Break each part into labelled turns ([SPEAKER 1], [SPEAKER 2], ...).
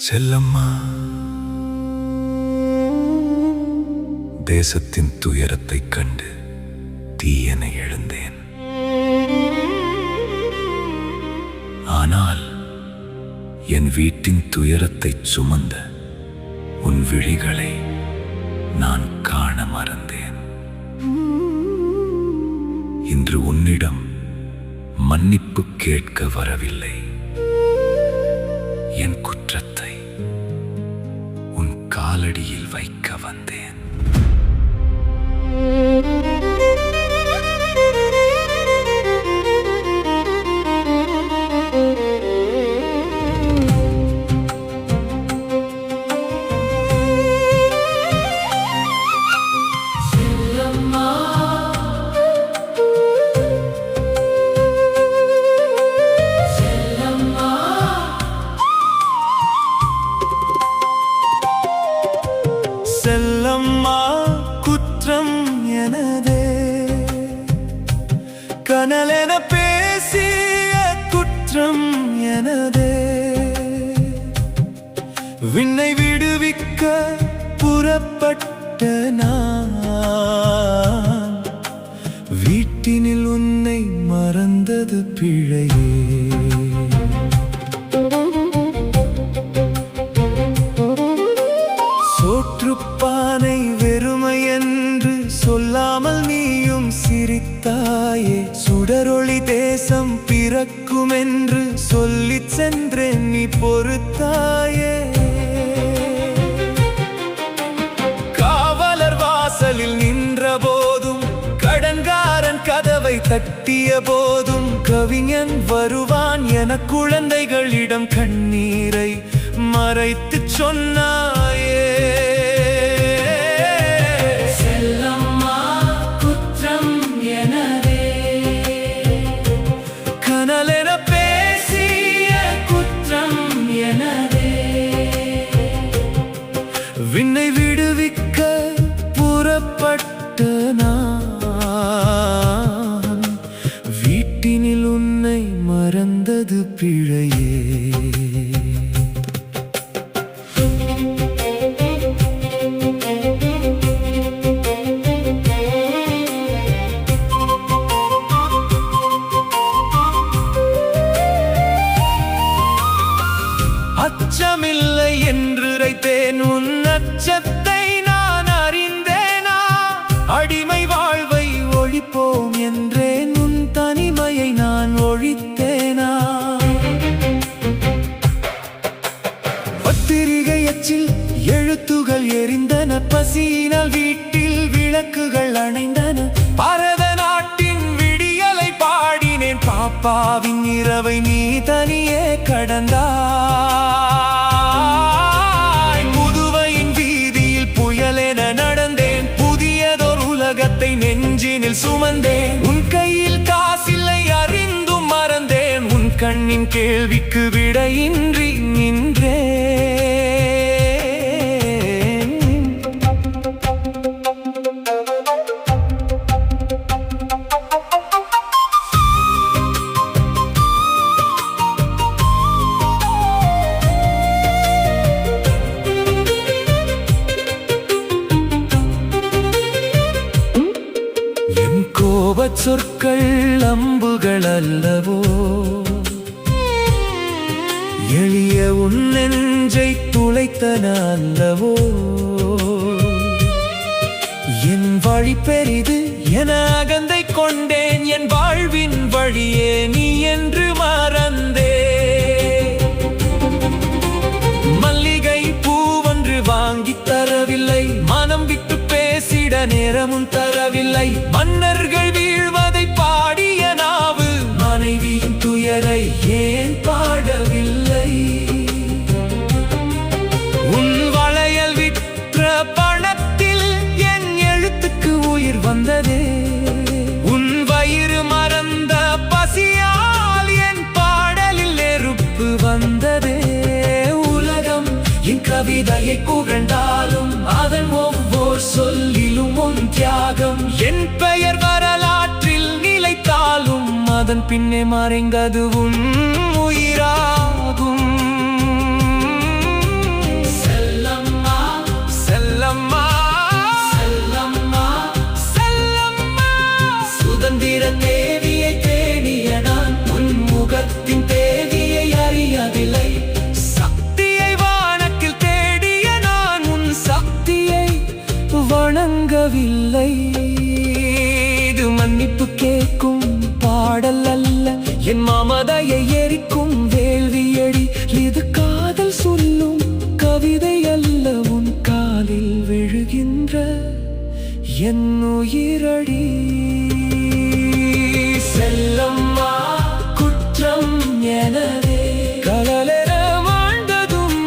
[SPEAKER 1] செல்லம்மா, தேசத்தின் துயரத்தைக் கண்டு தீயனை எழுந்தேன். ஆனால் என் வீட்டின் துயரத்தைச் சுமந்த உன் விழிகளை நான் காண மறந்தேன். இன்று உன்னிடம் மன்னிப்பு கேட்க வரவில்லை. என் குற்றத்தை உன் காலடியில் வைக்க வந்தேன். செல்லம்மா, குற்றம் எனதே, கனலென பேசிய குற்றம் எனதே. விண்ணை விடுவிக்க புறப்பட்ட நான் வீட்டினில் உன்னை மறந்தது பிழையே. சோற்றுப்பானை வெறுமை என்று சொல்லாமல் நீயும் சிரித்தாயே. சுடரொளி தேசம் பிறக்கும் என்று சொல்லிச் சென்றேன், நீ பொறுத்தாயே. காவலர் வாசலில் நின்ற போதும், கடன்காரன் கதவை தட்டிய போதும், கவிஞன் வருவான் என குழந்தைகளிடம் கண்ணீரை மறைத்துச் சொன்னாயே.
[SPEAKER 2] செல்லம்மா, குற்றம் எனதே,
[SPEAKER 1] கனலென
[SPEAKER 2] பேசிய குற்றம் எனதே.
[SPEAKER 1] விண்ணை விடுவிக்க புறப்பட்ட நான் வீட்டினில் உன்னை மறந்தது பிழையே. அச்சமில்லை என்று உரைத்தேன், உன் அச்சத்தை நான் அறிந்தேனா? அடிமை வாழ்வை ஒழிப்போம் என்றேன், உன் தனிமையை நான் ஒழித்தேனா? பத்திரிகை அச்சில் எழுத்துகள் எரிந்தன, பசியினால் வீட்டில் விளக்குகள் அணைந்தன. பாரத நாட்டின் விடியலை பாடினேன், பாப்பாவின் இரவை நீ தனியே கடந்தாய். புதுவையின் வீதியில் புயலென நடந்தேன், புதியதொரு உலகத்தை நெஞ்சினில் சுமந்தேன். உன் கையில் காசில்லை அறிந்தும் மறந்தேன், உன் கண்ணின் கேள்விக்கு விடையின்றி நின்றேன். கோபச் சொற்கள் அம்புகள் அல்லவோ, எளிய உன் நெஞ்சை துளைத்தன அல்லவோ. என் வழி பெரிது என அகந்தை கொண்டேன், என் வாழ்வின் வழியே நீ என்று மறந்தே. மல்லிகை பூவொன்று வாங்கித் தரவில்லை, மனம் விட்டு பேசிட நேரமும் தரவில்லை. மன்னர்கள் வீழ்வதை பாடிய நாவு, மனைவியின் துயரை ஏன் பாடவில்லை? உன் வளையல் விற்ற பணத்தில் என் எழுத்துக்கு உயிர் வந்ததே. உன் வயிறு மறந்த பசியால் என் பாடலில் நெருப்பு வந்ததே. உலகம் என் கவிதையை புகழ்ந்தாலும், அதன் ஒவ்வொரு சொல்லிலும் உன் தியாகம். என் பெயர் வரலாற்றில் நிலைத்தாலும், அதன் பின்னே மறைந்தது உன் உயிராகும். என் மமதையை எரிக்கும் வேள்வியடி இது காதல் சொல்லும் கவிதை அல்ல உன் காலில் விழுகின்ற என் உயிரடி
[SPEAKER 2] செல்லம்மா குற்றம் எனதே
[SPEAKER 1] கடலென வாழ்ந்ததும்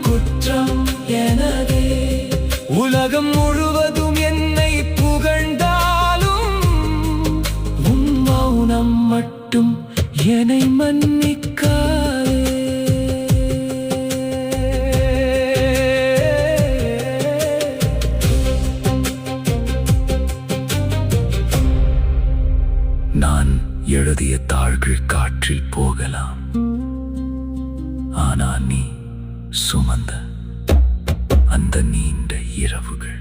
[SPEAKER 2] குற்றம் எனதே
[SPEAKER 1] உலகம் முழுவதும் என்னை புகழ்ந்தாலும்
[SPEAKER 2] உன் மௌனம் மட்டும்
[SPEAKER 1] என்னை மன்னிக்காதே நான் எழுதிய தாள்கள் காற்றில் போகலாம், ஆனா நீ சுமந்த அந்த நீண்ட இரவுகள்